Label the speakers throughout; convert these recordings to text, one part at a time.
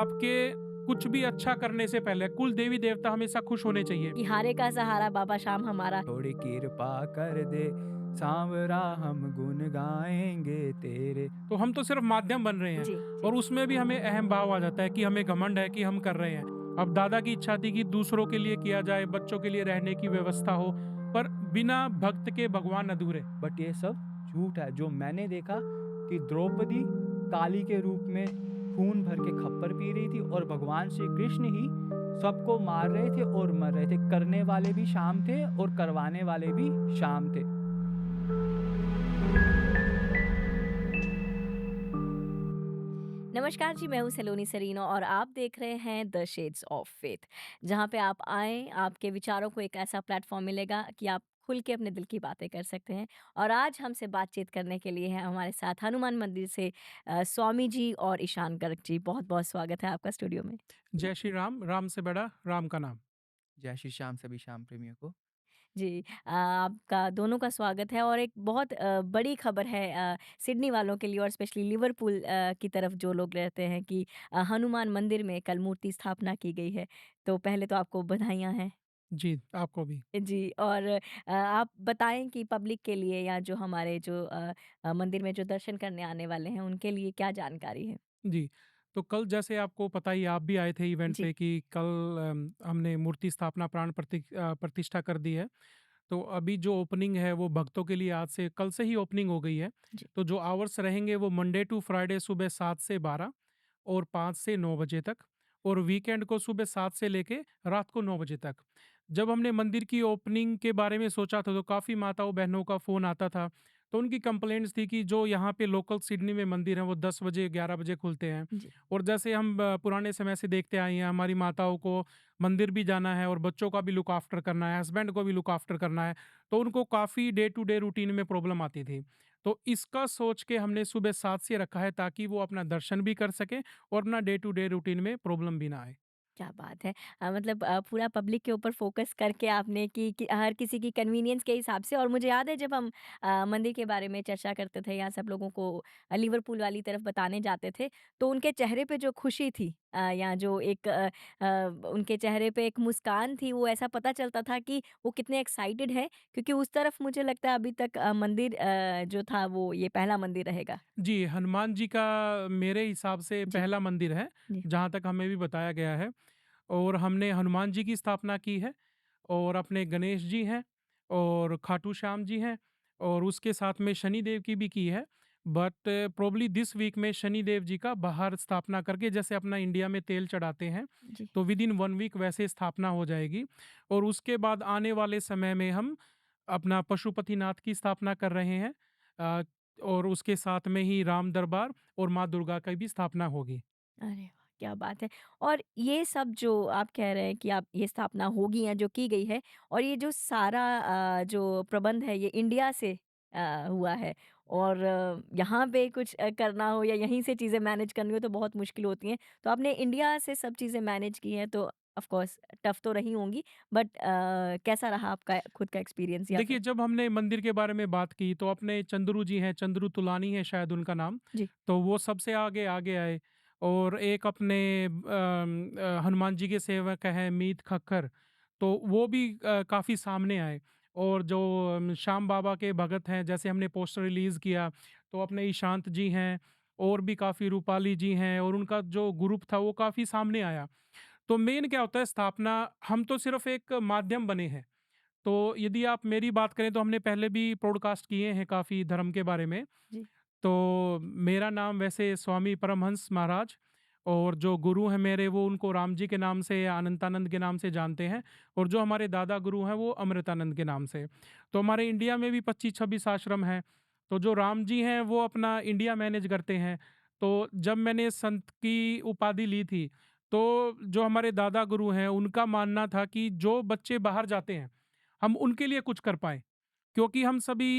Speaker 1: आपके कुछ भी अच्छा करने से पहले कुल देवी देवता हमेशा खुश होने चाहिए।
Speaker 2: कि हारे का सहारा बाबा श्याम हमारा।
Speaker 3: थोड़ी कृपा कर दे सांवरा, हम गुन गाएंगे तेरे।
Speaker 1: तो हम तो सिर्फ माध्यम बन रहे हैं
Speaker 2: जी, जी।
Speaker 1: और उसमें भी हमें अहम भाव आ जाता है कि हमें घमंड है कि हम कर रहे हैं। अब दादा की इच्छा थी कि दूसरों के लिए किया जाए, बच्चों के लिए रहने की व्यवस्था हो, पर बिना भक्त के भगवान अधूरे।
Speaker 3: बट ये सब झूठ है। जो मैंने देखा कि द्रौपदी काली के रूप में खून भर के खप्पर पी रही थी और भगवान श्री कृष्ण ही सबको मार रहे थे और मर रहे थे। करने वाले भी शाम थे और करवाने वाले भी शाम थे।
Speaker 2: नमस्कार जी, मैं हूँ सलोनी सरीनो और आप देख रहे हैं द शेड्स ऑफ फेथ, जहाँ पे आप आएँ, आपके विचारों को एक ऐसा प्लेटफ़ॉर्म मिलेगा कि आप खुल के अपने दिल की बातें कर सकते हैं। और आज हमसे बातचीत करने के लिए हैं हमारे साथ हनुमान मंदिर से स्वामी जी और ईशान गर्ग जी। बहुत-बहुत स्वागत है आपका स्टूडियो में।
Speaker 1: जय श्री राम, राम से बड़ा राम का नाम।
Speaker 3: जय श्री श्याम सभी श्याम प्रेमियों को।
Speaker 2: जी, आपका दोनों का स्वागत है और एक बहुत बड़ी खबर है सिडनी वालों के लिए और स्पेशली लिवरपूल की तरफ जो लोग रहते हैं कि हनुमान मंदिर में कल मूर्ति स्थापना की गई है। तो पहले तो आपको बधाइयाँ हैं।
Speaker 1: जी, आपको भी।
Speaker 2: जी, और आप बताएँ कि पब्लिक के लिए या जो हमारे जो मंदिर में जो दर्शन करने आने वाले हैं, उनके लिए क्या जानकारी है?
Speaker 1: जी, तो कल जैसे आपको पता ही, आप भी आए थे इवेंट
Speaker 2: जी,
Speaker 1: पे कि कल हमने मूर्ति स्थापना प्रतिष्ठा कर दी है। तो अभी जो ओपनिंग है वो भक्तों के लिए आज से कल से ही ओपनिंग हो गई है।
Speaker 2: जी।
Speaker 1: तो जो आवर्स रहेंगे वो मंडे टू फ्राइडे सुबह 7 से 12 और 5 से 9 बजे तक, और वीकेंड को सुबह 7 से लेके रात को 9 बजे तक। जब हमने मंदिर की ओपनिंग के बारे में सोचा था तो काफ़ी माताओं बहनों का फ़ोन आता था। तो उनकी कंप्लेंट्स थी कि जो यहाँ पे लोकल सिडनी में मंदिर हैं वो 10 बजे 11 बजे खुलते हैं,
Speaker 2: जी,
Speaker 1: और जैसे हम पुराने समय से देखते आए हैं, हमारी माताओं को मंदिर भी जाना है और बच्चों का भी लुक आफ्टर करना है, हस्बैंड को भी लुक आफ्टर करना है, तो उनको काफ़ी डे टू डे रूटीन में प्रॉब्लम आती थी। तो इसका सोच के हमने सुबह 7 से रखा है ताकि वो अपना दर्शन भी कर सकें और अपना डे टू डे रूटीन में प्रॉब्लम भी ना आए।
Speaker 2: क्या बात है! मतलब पूरा पब्लिक के ऊपर फ़ोकस करके आपने कि हर किसी की कन्वीनियंस के हिसाब से। और मुझे याद है जब हम मंदिर के बारे में चर्चा करते थे या सब लोगों को लिवरपूल वाली तरफ बताने जाते थे, तो उनके चेहरे पे जो खुशी थी या जो एक उनके चेहरे पे एक मुस्कान थी, वो ऐसा पता चलता था कि वो कितने एक्साइटेड हैं, क्योंकि उस तरफ मुझे लगता है अभी तक मंदिर जो था वो ये पहला मंदिर रहेगा।
Speaker 1: जी, हनुमान जी का मेरे हिसाब से
Speaker 2: जी,
Speaker 1: पहला मंदिर है,
Speaker 2: जी।
Speaker 1: जहाँ तक हमें भी बताया गया है। और हमने हनुमान जी की स्थापना की है, और अपने गणेश जी हैं, और खाटू श्याम जी हैं, और उसके साथ में शनिदेव की भी की है। बट प्रोबब्ली दिस वीक में शनिदेव जी का बाहर स्थापना करके, जैसे अपना इंडिया में तेल चढ़ाते हैं,
Speaker 2: जी।
Speaker 1: तो विद इन 1 वीक वैसे स्थापना हो जाएगी। और उसके बाद आने वाले समय में हम अपना पशुपतिनाथ की स्थापना कर रहे हैं, अ, और उसके साथ में ही राम दरबार और माँ दुर्गा की भी स्थापना होगी।
Speaker 2: अरे वाह! क्या बात है। और ये सब जो आप कह रहे हैं कि आप ये स्थापना होगी या जो की गई है, और ये जो सारा जो प्रबंध है ये इंडिया से हुआ है। और यहाँ पे कुछ करना हो या यहीं से चीज़ें मैनेज करनी हो तो बहुत मुश्किल होती हैं। तो आपने इंडिया से सब चीज़ें मैनेज की हैं, तो ऑफ़ कोर्स टफ़ तो रही होंगी, बट कैसा रहा आपका खुद का एक्सपीरियंस या
Speaker 1: देखिए,
Speaker 2: फिर?
Speaker 1: जब हमने मंदिर के बारे में बात की तो अपने चंद्रू जी हैं, चंद्रू तुलानी है शायद उनका नाम,
Speaker 2: जी,
Speaker 1: तो वो सबसे आगे आगे आए। और एक अपने हनुमान जी के सेवक हैं मीत खक्कर, तो वो भी काफ़ी सामने आए। और जो श्याम बाबा के भगत हैं, जैसे हमने पोस्टर रिलीज़ किया, तो अपने ईशांत जी हैं, और भी काफ़ी रूपाली जी हैं, और उनका जो ग्रुप था वो काफ़ी सामने आया। तो मेन क्या होता है स्थापना, हम तो सिर्फ़ एक माध्यम बने हैं। तो यदि आप मेरी बात करें तो हमने पहले भी पॉडकास्ट किए हैं काफ़ी धर्म के बारे में।
Speaker 2: जी।
Speaker 1: तो मेरा नाम वैसे स्वामी परमहंस महाराज, और जो गुरु हैं मेरे वो उनको राम जी के नाम से या अनंतानंद के नाम से जानते हैं, और जो हमारे दादा गुरु हैं वो अमृतानंद के नाम से। तो हमारे इंडिया में भी 25-26 आश्रम हैं। तो जो राम जी हैं वो अपना इंडिया मैनेज करते हैं। तो जब मैंने संत की उपाधि ली थी, तो जो हमारे दादा गुरु हैं उनका मानना था कि जो बच्चे बाहर जाते हैं, हम उनके लिए कुछ कर पाएँ। क्योंकि हम सभी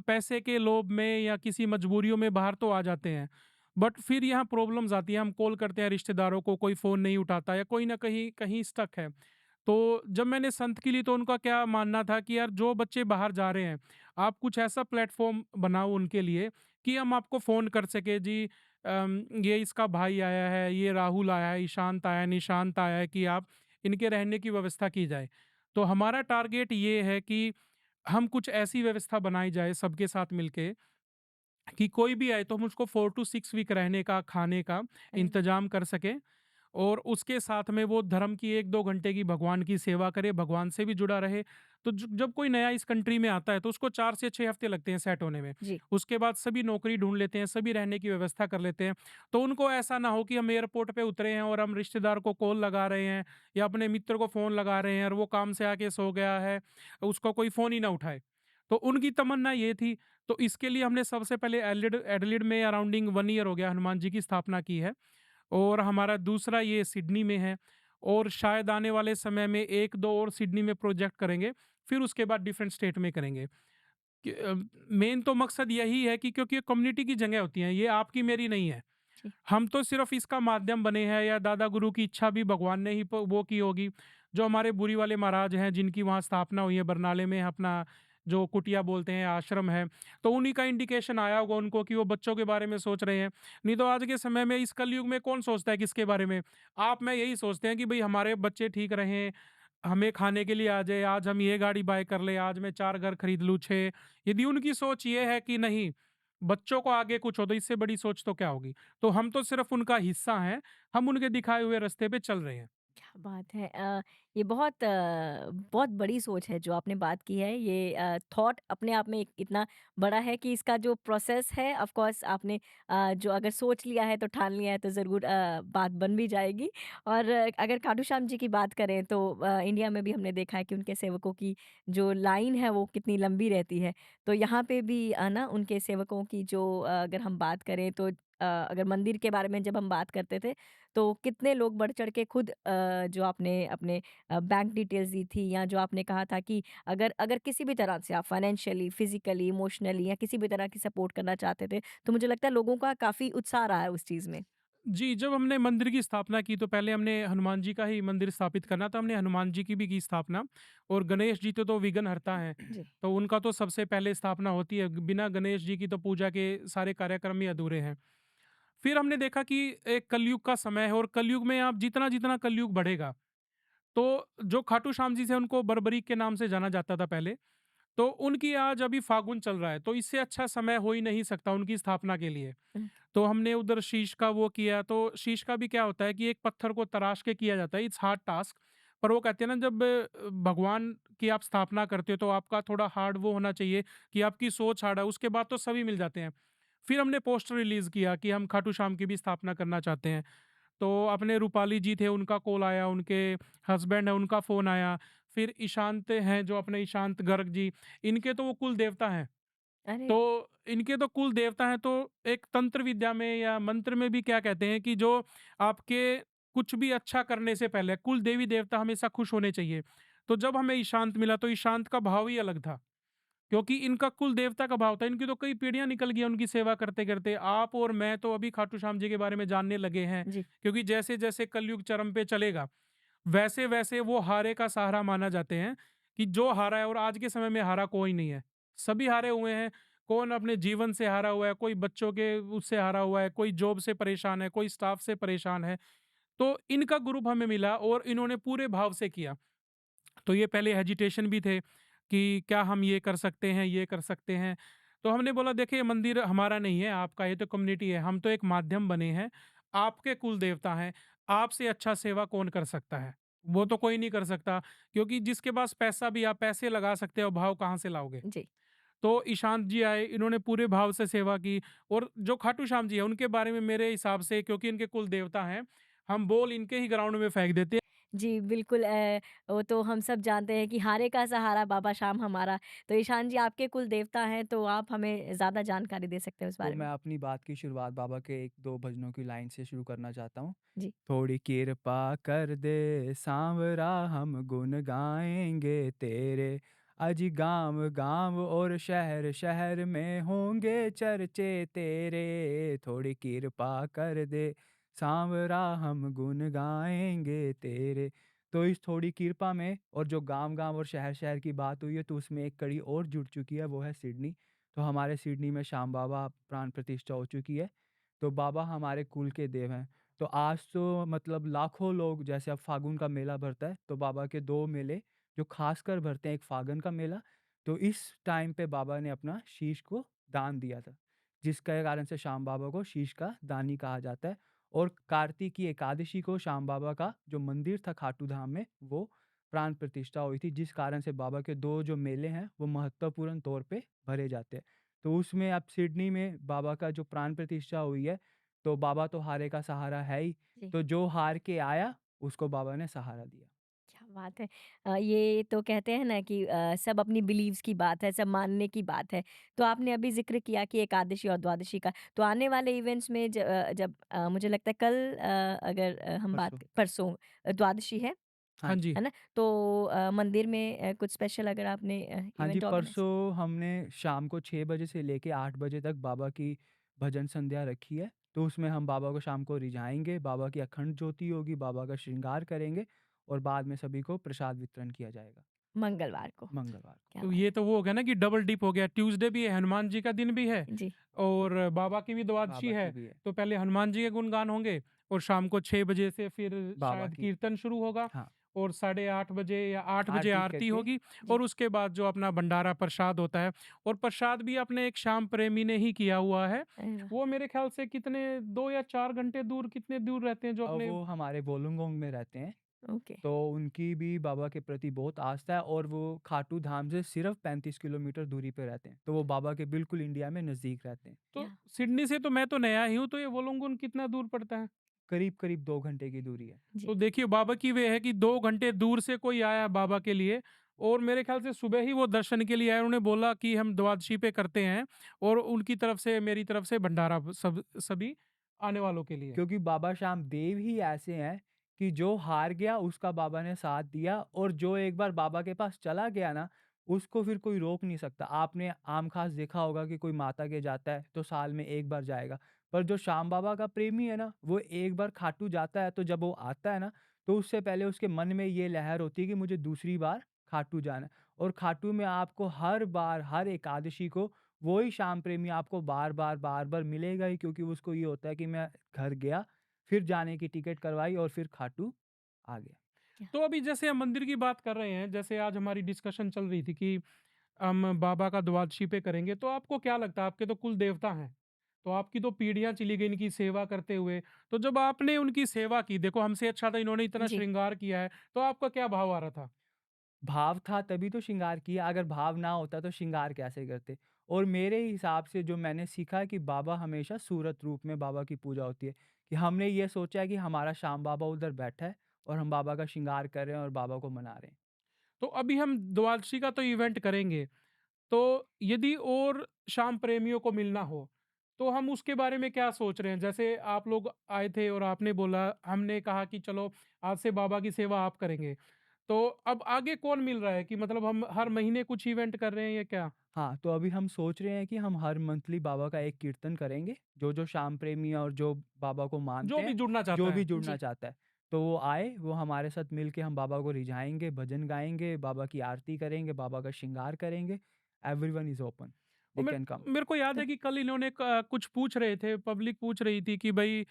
Speaker 1: पैसे के लोभ में या किसी मजबूरियों में बाहर तो आ जाते हैं, बट फिर यहाँ प्रॉब्लम्स आती है। हम कॉल करते हैं रिश्तेदारों को, कोई फ़ोन नहीं उठाता या कोई ना कहीं कहीं स्टक है। तो जब मैंने संत की ली तो उनका क्या मानना था कि यार जो बच्चे बाहर जा रहे हैं, आप कुछ ऐसा प्लेटफ़ॉर्म बनाओ उनके लिए कि हम आपको फ़ोन कर सकें, जी ये इसका भाई आया है, ये राहुल आया है, ईशांत आया है, निशांत आया है कि आप इनके रहने की व्यवस्था की जाए। तो हमारा टारगेट ये है कि हम कुछ ऐसी व्यवस्था बनाई जाए सबके साथ मिलके कि कोई भी आए तो हम उसको 4 टू 6 वीक रहने का, खाने का
Speaker 2: अरे!
Speaker 1: इंतज़ाम कर सकें और उसके साथ में वो धर्म की 1-2 घंटे की भगवान की सेवा करे, भगवान से भी जुड़ा रहे। तो ज जब कोई नया इस कंट्री में आता है तो उसको 4 से 6 हफ़्ते लगते हैं सेट होने में।
Speaker 2: जी।
Speaker 1: उसके बाद सभी नौकरी ढूँढ लेते हैं, सभी रहने की व्यवस्था कर लेते हैं। तो उनको ऐसा ना हो कि हम एयरपोर्ट पे उतरे हैं और हम रिश्तेदार को कॉल लगा रहे हैं या अपने मित्र को फ़ोन लगा रहे हैं और वो काम से आके सो गया है, उसका कोई फ़ोन ही ना उठाए। तो उनकी तमन्ना ये थी, तो इसके लिए हमने सबसे पहले एडिलेड में अराउंडिंग 1 ईयर हो गया हनुमान जी की स्थापना की है। और हमारा दूसरा ये सिडनी में है और शायद आने वाले समय में 1-2 और सिडनी में प्रोजेक्ट करेंगे, फिर उसके बाद डिफरेंट स्टेट में करेंगे। मेन तो मकसद यही है कि क्योंकि ये कम्युनिटी की जगह होती हैं, ये आपकी मेरी नहीं है।
Speaker 2: जी।
Speaker 1: हम तो सिर्फ़ इसका माध्यम बने हैं या दादा गुरु की इच्छा भी भगवान ने ही प वो की होगी। जो हमारे बुरी वाले महाराज हैं, जिनकी वहाँ स्थापना हुई है बरनाले में अपना जो कुटिया बोलते हैं, आश्रम है, तो उन्हीं का इंडिकेशन आया होगा उनको कि वो बच्चों के बारे में सोच रहे हैं। नहीं तो आज के समय में इस कलयुग में कौन सोचता है किसके बारे में? आप मैं यही सोचते हैं कि भई हमारे बच्चे ठीक रहें, हमें खाने के लिए आ जाए, आज हम ये गाड़ी बाय कर लें, आज मैं 4 घर खरीद लूँ, 6। यदि उनकी सोच ये है कि नहीं, बच्चों को आगे कुछ हो तो इससे बड़ी सोच तो क्या होगी? तो हम तो सिर्फ़ उनका हिस्सा हैं, हम उनके दिखाए हुए रास्ते पे चल रहे हैं।
Speaker 2: क्या बात है! ये बहुत बहुत बड़ी सोच है जो आपने बात की है। ये थॉट अपने आप में इतना बड़ा है कि इसका जो प्रोसेस है ऑफ़ कोर्स आपने जो अगर सोच लिया है तो ठान लिया है तो ज़रूर बात बन भी जाएगी। और अगर खाटू श्याम जी की बात करें तो इंडिया में भी हमने देखा है कि उनके सेवकों की जो लाइन है वो कितनी लंबी रहती है। तो यहाँ पे भी ना उनके सेवकों की जो अगर हम बात करें तो अगर मंदिर के बारे में जब हम बात करते थे तो कितने लोग बढ़-चढ़ के खुद जो आपने अपने बैंक डिटेल्स दी थी या जो आपने कहा था कि अगर अगर किसी भी तरह से आप फाइनेंशियली, फिज़िकली, इमोशनली या किसी भी तरह की सपोर्ट करना चाहते थे, तो मुझे लगता है लोगों का काफ़ी उत्साह रहा है उस चीज़ में।
Speaker 1: जी, जब हमने मंदिर की स्थापना की तो पहले हमने हनुमान जी का ही मंदिर स्थापित करना था, हमने हनुमान जी की भी की स्थापना और गणेश जी तो विघ्नहर्ता हैं,
Speaker 2: जी।
Speaker 1: तो उनका तो सबसे पहले स्थापना होती है, बिना गणेश जी की तो पूजा के सारे कार्यक्रम ही अधूरे हैं। फिर हमने देखा कि एक कलयुग का समय है और कलयुग में आप जितना-जितना कलयुग बढ़ेगा, तो जो खाटू श्याम जी थे उनको बरबरीक के नाम से जाना जाता था पहले, तो उनकी आज अभी फागुन चल रहा है, तो इससे अच्छा समय हो ही नहीं सकता उनकी स्थापना के लिए।
Speaker 2: हुँ,
Speaker 1: तो हमने उधर शीश का वो किया, तो शीश का भी क्या होता है कि एक पत्थर को तराश के किया जाता है, इट्स हार्ड टास्क। पर वो कहते हैं ना जब भगवान की आप स्थापना करते हो तो आपका थोड़ा हार्ड वो होना चाहिए कि आपकी सोच हार्ड है, उसके बाद तो सभी मिल जाते हैं। फिर हमने पोस्टर रिलीज़ किया कि हम खाटू श्याम की भी स्थापना करना चाहते हैं। तो अपने रूपाली जी थे उनका कॉल आया, उनके हस्बैंड है उनका फ़ोन आया, फिर ईशांत हैं जो अपने ईशांत गर्ग जी, इनके तो वो कुल देवता हैं।
Speaker 2: अरे!
Speaker 1: तो इनके तो कुल देवता हैं, तो एक तंत्र विद्या में या मंत्र में भी क्या कहते हैं कि जो आपके कुछ भी अच्छा करने से पहले कुल देवी देवता हमेशा खुश होने चाहिए। तो जब हमें ईशांत मिला तो ईशांत का भाव ही अलग था, क्योंकि इनका कुल देवता का भाव था। इनकी तो कई पीढ़ियाँ निकल गई हैं उनकी सेवा करते-करते। आप और मैं तो अभी खाटू श्याम जी के बारे में जानने लगे हैं,
Speaker 2: जी।
Speaker 1: क्योंकि जैसे-जैसे कलयुग चरम पे चलेगा, वैसे-वैसे वो हारे का सहारा माना जाते हैं कि जो हारा है और आज के समय में हारा कोई नहीं है। सभी हारे हुए हैं। कौन अपने जीवन से हारा हुआ है, कोई बच्चों के उससे हारा हुआ है, कोई जॉब से परेशान है, कोई स्टाफ से परेशान है। तो इनका ग्रुप हमें मिला और इन्होंने पूरे भाव से किया। तो ये पहले हेजिटेशन भी थे कि क्या हम ये कर सकते हैं, ये कर सकते हैं। तो हमने बोला देखिए मंदिर हमारा नहीं है, आपका ये तो कम्युनिटी है, हम तो एक माध्यम बने हैं, आपके कुल देवता हैं, आपसे अच्छा सेवा कौन कर सकता है? वो तो कोई नहीं कर सकता, क्योंकि जिसके पास पैसा भी आप पैसे लगा सकते हो, भाव कहाँ से लाओगे?
Speaker 2: जी।
Speaker 1: तो ईशांत जी आए, इन्होंने पूरे भाव से सेवा की और जो खाटू श्याम जी हैं, उनके बारे में मेरे हिसाब से क्योंकि इनके कुल देवता हैं, हम बॉल इनके ही ग्राउंड में फेंक देते हैं।
Speaker 2: जी, बिल्कुल वो तो हम सब जानते हैं कि हारे का सहारा बाबा श्याम हमारा। तो ईशान जी आपके कुल देवता हैं, तो आप हमें ज़्यादा जानकारी दे सकते हैं उस
Speaker 3: तो
Speaker 2: बारे
Speaker 3: मैं
Speaker 2: में?
Speaker 3: अपनी बात की शुरुआत बाबा के 1-2 भजनों की लाइन से शुरू करना चाहता हूँ।
Speaker 2: जी।
Speaker 3: थोड़ी कृपा कर दे सांवरा हम गुन गाएँगे तेरे। अज गाँव-गाँव और शहर-शहर में होंगे चर्चे तेरे। थोड़ी कृपा कर दे सांवरा हम गुन गाएँगे तेरे। तो इस थोड़ी कृपा में और जो गाँव-गाँव और शहर-शहर की बात हुई है तो उसमें एक कड़ी और जुड़ चुकी है, वो है सिडनी। तो हमारे सिडनी में श्याम बाबा प्राण प्रतिष्ठा हो चुकी है। तो बाबा हमारे कुल के देव हैं। तो आज तो मतलब लाखों लोग, जैसे अब फागुन का मेला भरता है, तो बाबा के 2 मेले जो ख़ासकर भरते हैं, एक फागुन का मेला, तो इस टाइम पे बाबा ने अपना शीश को दान दिया था, जिसके कारण से श्याम बाबा को शीश का दानी कहा जाता है। और कार्तिक की एकादशी को श्याम बाबा का जो मंदिर था खाटू धाम में, वो प्राण प्रतिष्ठा हुई थी, जिस कारण से बाबा के 2 जो मेले हैं, वो महत्वपूर्ण तौर पे भरे जाते हैं। तो उसमें अब सिडनी में बाबा का जो प्राण प्रतिष्ठा हुई है, तो बाबा तो हारे का सहारा है ही,
Speaker 2: जी।
Speaker 3: तो जो हार के आया, उसको बाबा ने सहारा दिया।
Speaker 2: क्या बात है। ये तो कहते हैं ना कि सब अपनी बिलीव्स की बात है, सब मानने की बात है। तो आपने अभी ज़िक्र किया कि एकादशी और द्वादशी का, तो आने वाले इवेंट्स में जब मुझे लगता है कल अगर हम
Speaker 3: परसों।
Speaker 2: बात परसों द्वादशी
Speaker 3: हाँ
Speaker 1: हाँ
Speaker 3: जी।
Speaker 1: जी।
Speaker 2: है ना? तो मंदिर में कुछ स्पेशल अगर आपने
Speaker 3: हाँ जी,
Speaker 2: इवेंट ऑर्गेनाइज़
Speaker 3: परसों हमने शाम को 6 बजे से लेके 8 बजे तक बाबा की भजन संध्या रखी है। तो उसमें हम बाबा को शाम को रिझाएँगे, बाबा की अखंड ज्योति होगी, बाबा का श्रृंगार करेंगे और बाद में सभी को प्रसाद वितरण किया जाएगा,
Speaker 2: मंगलवार को।
Speaker 3: मंगलवार को।
Speaker 2: क्या
Speaker 1: तो
Speaker 2: बात
Speaker 1: ये तो वो हो गया ना कि डबल डिप हो गया, ट्यूसडे भी है, हनुमान जी का दिन भी है
Speaker 2: है। जी,
Speaker 1: और बाबा की भी द्वादशी
Speaker 3: बाबा की
Speaker 1: है।
Speaker 3: भी है,
Speaker 1: तो पहले हनुमान जी के गुणगान होंगे और शाम को 6 बजे से फिर
Speaker 3: बाबा
Speaker 1: शायद
Speaker 3: की।
Speaker 1: कीर्तन शुरू होगा
Speaker 3: हाँ,
Speaker 1: और 8:30 बजे या 8 बजे
Speaker 3: आरती
Speaker 1: आरती
Speaker 3: करके।
Speaker 1: होगी
Speaker 2: जी।
Speaker 1: और उसके बाद जो अपना भंडारा प्रसाद होता है और प्रसाद भी अपने एक श्याम प्रेमी ने ही किया हुआ है।
Speaker 2: अरे वाह!
Speaker 1: वो मेरे ख़्याल से कितने 2 या 4 घंटे दूर कितने दूर रहते हैं जो अपने।
Speaker 3: वो हमारे वोलंगोंग में रहते हैं,
Speaker 2: ओके।
Speaker 3: तो उनकी भी बाबा के प्रति बहुत आस्था है और वो खाटू धाम से सिर्फ़ 35 किलोमीटर दूरी पे रहते हैं। तो वो बाबा के बिल्कुल इंडिया में नज़दीक रहते हैं।
Speaker 1: तो
Speaker 2: क्या
Speaker 1: सिडनी से तो मैं तो नया ही हूँ, तो ये वोलोंगुन कितना दूर पड़ता है?
Speaker 3: करीब-करीब 2 घंटे की दूरी है।
Speaker 2: जी,
Speaker 1: तो देखिए बाबा की वे है कि 2 घंटे दूर से कोई आया बाबा के लिए और मेरे ख़्याल से सुबह ही वो दर्शन के लिए आए। उन्होंने बोला कि हम द्वादशी पे करते हैं और उनकी तरफ से मेरी तरफ से भंडारा सब सभी आने वालों के लिए।
Speaker 3: क्योंकि बाबा श्याम देव ही ऐसे हैं कि जो हार गया उसका बाबा ने साथ दिया और जो एक बार बाबा के पास चला गया ना, उसको फिर कोई रोक नहीं सकता। आपने आम खास देखा होगा कि कोई माता के जाता है तो साल में 1 बार जाएगा। पर जो श्याम बाबा का प्रेमी है ना, वो एक बार खाटू जाता है, तो जब वो आता है ना, तो उससे पहले उसके मन में ये लहर होती है कि मुझे दूसरी बार खाटू जाना है। और खाटू में आपको हर बार, हर एकादशी को वही श्याम प्रेमी आपको बार-बार, बार-बार मिलेगा ही, क्योंकि उसको ये होता है कि मैं घर गया, फिर जाने की टिकट करवाई और फिर खाटू आ गया।
Speaker 2: क्या
Speaker 1: तो अभी जैसे हम मंदिर की बात कर रहे हैं, जैसे आज हमारी डिस्कशन चल रही थी कि हम बाबा का द्वादशी पे करेंगे, तो आपको क्या लगता है? आपके तो कुल देवता हैं, तो आपकी तो पीढ़ियाँ चली गई इनकी सेवा करते हुए, तो जब आपने उनकी सेवा की, देखो हमसे अच्छा तो इन्होंने इतना
Speaker 2: जी,
Speaker 1: श्रृंगार किया है, तो आपका क्या भाव आ रहा था?
Speaker 3: भाव था तभी तो श्रृंगार किया, अगर भाव ना होता तो श्रृंगार कैसे करते? और मेरे हिसाब से जो मैंने सीखा है कि बाबा हमेशा सूरत रूप में बाबा की पूजा होती है, कि हमने ये सोचा है कि हमारा श्याम बाबा उधर बैठा है और हम बाबा का श्रृंगार कर रहे हैं और बाबा को मना रहे हैं।
Speaker 1: तो अभी हम द्वादशी का तो इवेंट करेंगे, तो यदि और शाम प्रेमियों को मिलना हो, तो हम उसके बारे में क्या सोच रहे हैं? जैसे आप लोग आए थे और आपने बोला, हमने कहा कि चलो आज से बाबा की सेवा आप करेंगे। तो अब आगे कौन मिल रहा है कि मतलब हम हर महीने कुछ इवेंट कर रहे हैं या क्या?
Speaker 3: हाँ, तो अभी हम सोच रहे हैं कि हम हर मंथली बाबा का एक कीर्तन करेंगे। जो-जो श्याम प्रेमी है और जो बाबा को
Speaker 1: जो
Speaker 3: मानते
Speaker 1: भी
Speaker 3: हैं,
Speaker 1: जुड़ना
Speaker 3: जो
Speaker 1: चाहता
Speaker 3: भी
Speaker 1: है।
Speaker 3: जुड़ना
Speaker 2: जी।
Speaker 3: चाहता है, तो वो आए, वो हमारे साथ मिल के हम बाबा को रिझाएँगे, भजन गाएँगे, बाबा की आरती करेंगे, बाबा का श्रृंगार करेंगे। एवरीवन इज़ ओपन,
Speaker 2: तो
Speaker 3: दे
Speaker 1: और
Speaker 3: कैन कम।
Speaker 1: मेरे को याद
Speaker 2: तो
Speaker 1: है कि कल इन्होंने कुछ पूछ रहे थे, पब्लिक पूछ रही थी कि भई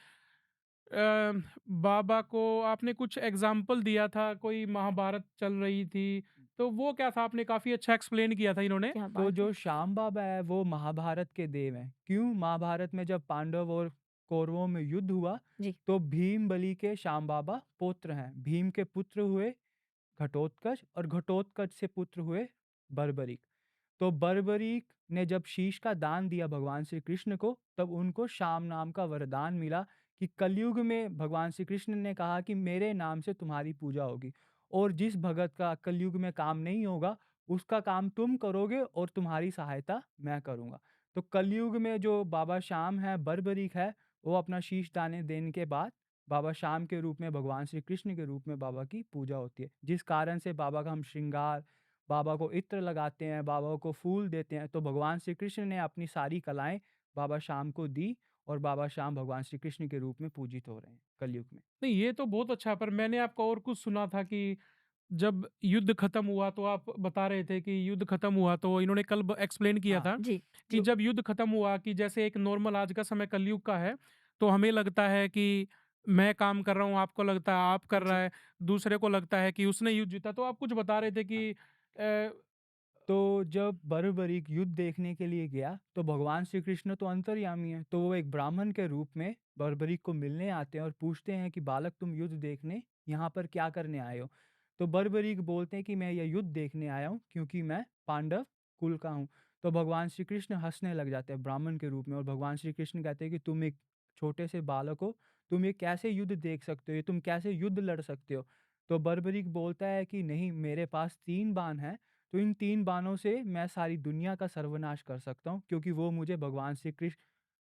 Speaker 1: बाबा को आपने कुछ एग्ज़ाम्पल दिया था, कोई महाभारत चल रही थी, तो वो क्या था? आपने काफ़ी अच्छा एक्सप्लेन किया था इन्होंने।
Speaker 2: क्या
Speaker 3: तो
Speaker 2: बात है।
Speaker 3: जो श्याम बाबा है वो महाभारत के देव हैं। क्यों? महाभारत में जब पांडव और कौरवों में युद्ध हुआ,
Speaker 2: जी,
Speaker 3: तो भीम बलि के श्याम बाबा पौत्र हैं। भीम के पुत्र हुए घटोत्कच और घटोत्कच से पुत्र हुए बर्बरीक। तो बर्बरीक ने जब शीश का दान दिया भगवान श्री कृष्ण को, तब उनको श्याम नाम का वरदान मिला कि कलयुग में भगवान श्री कृष्ण ने कहा कि मेरे नाम से तुम्हारी पूजा होगी और जिस भगत का कलयुग में काम नहीं होगा, उसका काम तुम करोगे और तुम्हारी सहायता मैं करूँगा। तो कलयुग में जो बाबा श्याम है, बर्बरीक है, वो अपना शीश दाने देने के बाद बाबा श्याम के रूप में, भगवान श्री कृष्ण के रूप में बाबा की पूजा होती है। जिस कारण से बाबा का हम श्रृंगार, बाबा को इत्र लगाते हैं, बाबा को फूल देते हैं, तो भगवान श्री कृष्ण ने अपनी सारी कलाएँ बाबा श्याम को दी और बाबा श्याम भगवान श्री कृष्ण के रूप में पूजित हो रहे हैं कलयुग में।
Speaker 1: नहीं, ये तो बहुत अच्छा, पर मैंने आपको और कुछ सुना था कि जब युद्ध खत्म हुआ तो आप बता रहे थे कि युद्ध खत्म हुआ तो इन्होंने कल एक्सप्लेन किया
Speaker 3: हाँ,
Speaker 1: था
Speaker 2: जी,
Speaker 1: कि
Speaker 2: जी,
Speaker 1: जब युद्ध खत्म हुआ कि जैसे एक नॉर्मल आज का समय कलयुग का है, तो हमें लगता है कि मैं काम कर रहा हूँ, आपको लगता है आप कर रहा
Speaker 3: जी।
Speaker 1: है, दूसरे को लगता है कि उसने युद्ध जीता। तो आप कुछ बता रहे थे
Speaker 3: हाँ।
Speaker 1: कि
Speaker 3: तो जब बर्बरीक युद्ध देखने के लिए गया, तो भगवान श्री कृष्ण तो अंतर्यामी हैं, तो वो एक ब्राह्मण के रूप में बर्बरीक को मिलने आते हैं और पूछते हैं कि बालक तुम युद्ध देखने यहाँ पर क्या करने आए हो? तो बर्बरीक बोलते हैं कि मैं यह युद्ध देखने आया हूँ क्योंकि मैं पांडव कुल का हूँ। तो भगवान श्री कृष्ण हँसने लग जाते हैं ब्राह्मण के रूप में और भगवान श्री कृष्ण कहते हैं कि तुम एक छोटे से बालक हो, तुम ये कैसे युद्ध देख सकते हो? ये तुम कैसे युद्ध लड़ सकते हो? तो बर्बरीक बोलता है कि नहीं, मेरे पास 3 बाण हैं, तो इन 3 बाणों से मैं सारी दुनिया का सर्वनाश कर सकता हूँ क्योंकि वो मुझे भगवान श्री कृष्ण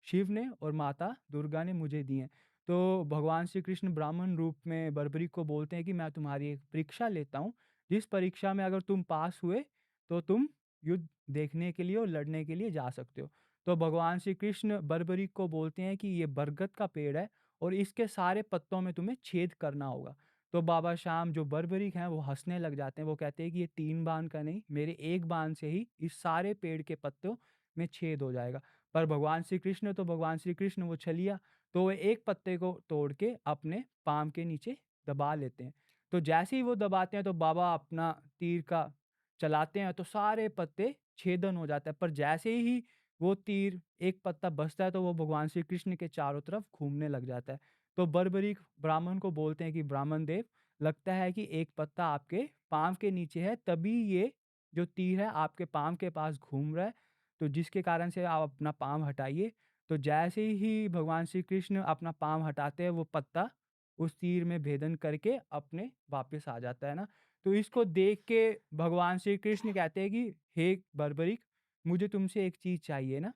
Speaker 3: शिव ने और माता दुर्गा ने मुझे दिए हैं। तो भगवान श्री कृष्ण ब्राह्मण रूप में बर्बरीक को बोलते हैं कि मैं तुम्हारी एक परीक्षा लेता हूँ, जिस परीक्षा में अगर तुम पास हुए, तो तुम युद्ध देखने के लिए और लड़ने के लिए जा सकते हो। तो भगवान श्री कृष्ण बर्बरीक को बोलते हैं कि ये बरगद का पेड़ है और इसके सारे पत्तों में तुम्हें छेद करना होगा। तो बाबा श्याम जो बर्बरीक हैं वो हँसने लग जाते हैं। वो कहते हैं कि ये 3 बाण का नहीं, मेरे 1 बाण से ही इस सारे पेड़ के पत्तों में छेद हो जाएगा। पर भगवान श्री कृष्ण वो छलिया, तो वो एक पत्ते को तोड़ के अपने पाँव के नीचे दबा लेते हैं। तो जैसे ही वो दबाते हैं तो बाबा अपना तीर का चलाते हैं तो सारे पत्ते छेदन हो जाता है। पर जैसे ही वो तीर एक पत्ता बचता है तो वो भगवान श्री कृष्ण के चारों तरफ घूमने लग जाता है। तो बर्बरीक ब्राह्मण को बोलते हैं कि ब्राह्मण देव, लगता है कि एक पत्ता आपके पाँव के नीचे है, तभी ये जो तीर है आपके पाँव के पास घूम रहा है, तो जिसके कारण से आप अपना पाँव हटाइए। तो जैसे ही भगवान श्री कृष्ण अपना पाँव हटाते हैं, वो पत्ता उस तीर में भेदन करके अपने वापस आ जाता है ना। तो इसको देख के भगवान श्री कृष्ण कहते हैं कि हे बर्बरीक, मुझे तुमसे एक चीज़ चाहिए ना।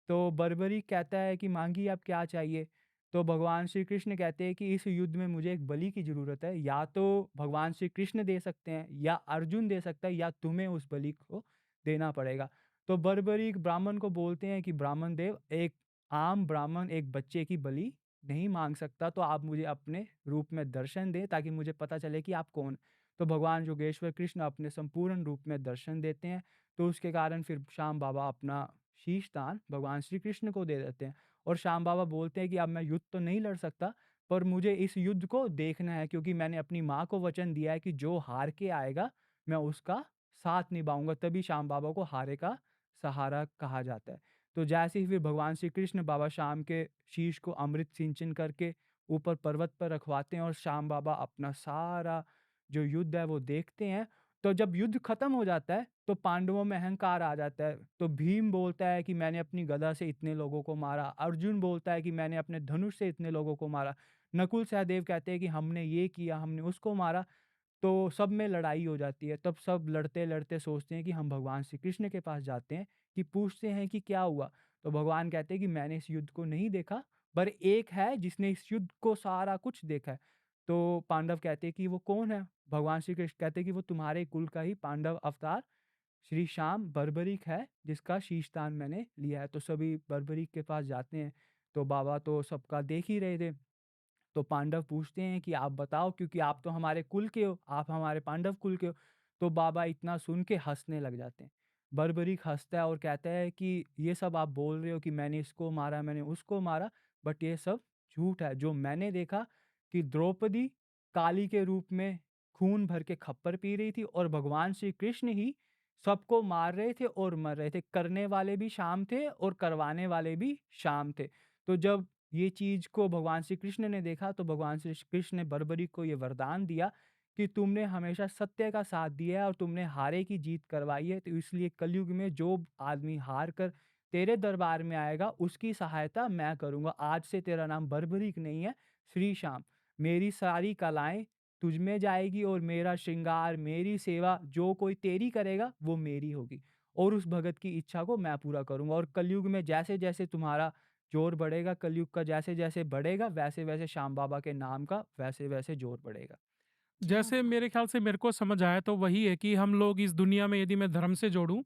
Speaker 3: तो बर्बरीक कहता है कि माँगिए, अब क्या चाहिए? तो भगवान श्री कृष्ण कहते हैं कि इस युद्ध में मुझे एक बलि की ज़रूरत है। या तो भगवान श्री कृष्ण दे सकते हैं या अर्जुन दे सकता है या तुम्हें उस बलि को देना पड़ेगा। तो बर्बरीक ब्राह्मण को बोलते हैं कि ब्राह्मण देव, एक आम ब्राह्मण एक बच्चे की बलि नहीं माँग सकता, तो आप मुझे अपने रूप में दर्शन दें ताकि मुझे पता चले कि आप कौन? तो भगवान योगेश्वर कृष्ण अपने संपूर्ण रूप में दर्शन देते हैं। तो उसके कारण फिर श्याम बाबा अपना शीश दान भगवान श्री कृष्ण को दे देते हैं और श्याम बाबा बोलते हैं कि अब मैं युद्ध तो नहीं लड़ सकता, पर मुझे इस युद्ध को देखना है क्योंकि मैंने अपनी माँ को वचन दिया है कि जो हार के आएगा, मैं उसका साथ निभाऊँगा। तभी श्याम बाबा को हारे का सहारा कहा जाता है। तो जैसे ही फिर भगवान श्री कृष्ण बाबा श्याम के शीश को अमृत सिंचन करके ऊपर पर्वत पर रखवाते हैं और श्याम बाबा अपना सारा जो युद्ध है वो देखते हैं। तो जब युद्ध खत्म हो जाता है, तो पांडवों में अहंकार आ जाता है। तो भीम बोलता है कि मैंने अपनी गदा से इतने लोगों को मारा, अर्जुन बोलता है कि मैंने अपने धनुष से इतने लोगों को मारा, नकुल सहदेव कहते हैं कि हमने ये किया, हमने उसको मारा। तो सब में लड़ाई हो जाती है। तब सब लड़ते-लड़ते सोचते हैं कि हम भगवान श्री कृष्ण के पास जाते हैं, कि पूछते हैं कि क्या हुआ? तो भगवान कहते हैं कि मैंने इस युद्ध को नहीं देखा, पर एक है जिसने इस युद्ध को सारा कुछ देखा है। तो पांडव कहते हैं कि वो कौन है? भगवान श्री कृष्ण कहते हैं कि वो तुम्हारे कुल का ही पांडव अवतार श्री श्याम बर्बरीक है, जिसका शीश-दान मैंने लिया है। तो सभी बर्बरीक के पास जाते हैं, तो बाबा तो सबका देख ही रहे थे। तो पांडव पूछते हैं कि आप बताओ, क्योंकि आप तो हमारे कुल के हो, आप हमारे पांडव कुल के हो। तो बाबा इतना सुन के हँसने लग जाते हैं। बर्बरीक हँसता है और कहता है कि ये सब आप बोल रहे हो कि मैंने इसको मारा, मैंने उसको मारा, बट ये सब झूठ है। जो मैंने देखा कि द्रौपदी काली के रूप में खून भर के खप्पर पी रही थी और भगवान श्री कृष्ण ही सबको मार रहे थे और मर रहे थे। करने वाले भी शाम थे और करवाने वाले भी शाम थे। तो जब ये चीज़ को भगवान श्री कृष्ण ने देखा, तो भगवान श्री कृष्ण ने बर्बरीक को ये वरदान दिया कि तुमने हमेशा सत्य का साथ दिया है और तुमने हारे की जीत करवाई है, तो इसलिए कलयुग में जो आदमी हार कर तेरे दरबार में आएगा, उसकी सहायता मैं करूँगा। आज से तेरा नाम बर्बरीक नहीं है, श्री श्याम। मेरी सारी कलाएँ तुझ में जाएगी और मेरा श्रृंगार, मेरी सेवा जो कोई तेरी करेगा, वो मेरी होगी और उस भगत की इच्छा को मैं पूरा करूँगा। और कलयुग में जैसे-जैसे तुम्हारा ज़ोर बढ़ेगा, कलयुग का जैसे-जैसे बढ़ेगा, वैसे-वैसे श्याम बाबा के नाम का वैसे-वैसे ज़ोर बढ़ेगा।
Speaker 1: जैसे मेरे ख्याल से मेरे को समझ आया तो वही है कि हम लोग इस दुनिया में यदि मैं धर्म से जोड़ूँ,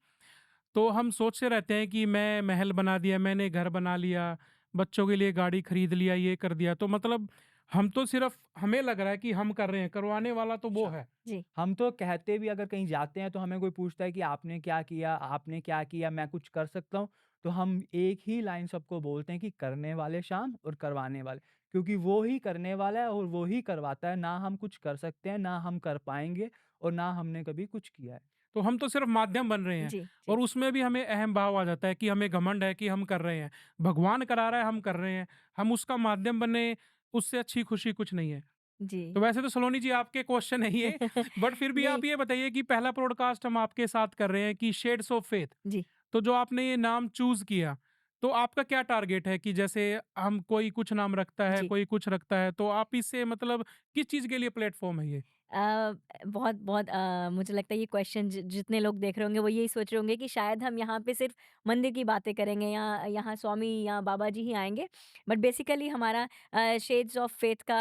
Speaker 1: तो हम सोचते रहते हैं कि मैं महल बना दिया, मैंने घर बना लिया, बच्चों के लिए गाड़ी खरीद लिया, ये कर दिया। तो मतलब हम तो सिर्फ़ हमें लग रहा है कि हम कर रहे हैं, करवाने वाला तो वो
Speaker 3: अच्छा।
Speaker 1: है।
Speaker 2: जी,
Speaker 3: हम तो कहते भी अगर कहीं जाते हैं तो हमें कोई पूछता है कि आपने क्या किया? आपने क्या किया? मैं कुछ कर सकता हूँ? तो हम एक ही लाइन सबको बोलते हैं कि करने वाले शाम और करवाने वाले। क्योंकि वो ही करने वाला है और वो ही करवाता है, ना हम कुछ कर सकते हैं, ना हम कर पाएँगे और ना हमने कभी कुछ किया है।
Speaker 1: तो हम तो सिर्फ़ माध्यम बन रहे हैं
Speaker 2: जी, जी,
Speaker 1: और उसमें भी हमें अहम भाव आ जाता है कि हमें घमंड है कि हम कर रहे हैं। भगवान करा रहा है, हम कर रहे हैं। हम उसका माध्यम बने, उससे अच्छी खुशी कुछ नहीं है।
Speaker 2: जी।
Speaker 1: तो वैसे तो सलोनी जी आपके क्वेश्चन है ये, बट फिर भी
Speaker 2: नहीं,
Speaker 1: आप ये बताइए कि पहला पॉडकास्ट हम आपके साथ कर रहे हैं कि शेड्स ऑफ फेथ।
Speaker 2: जी।
Speaker 1: तो जो आपने ये नाम चूज़ किया, तो आपका क्या टारगेट है कि जैसे हम कोई कुछ नाम रखता है,
Speaker 2: जी।
Speaker 1: कोई कुछ रखता है, तो आप इससे मतलब किस चीज़ के लिए प्लेटफ़ॉर्म है ये?
Speaker 2: बहुत बहुत मुझे लगता है ये क्वेश्चन जितने लोग देख रहे होंगे वो यही सोच रहे होंगे कि शायद हम यहाँ पे सिर्फ मंदिर की बातें करेंगे या यहाँ स्वामी या बाबा जी ही आएंगे, बट बेसिकली हमारा शेड्स ऑफ फेथ का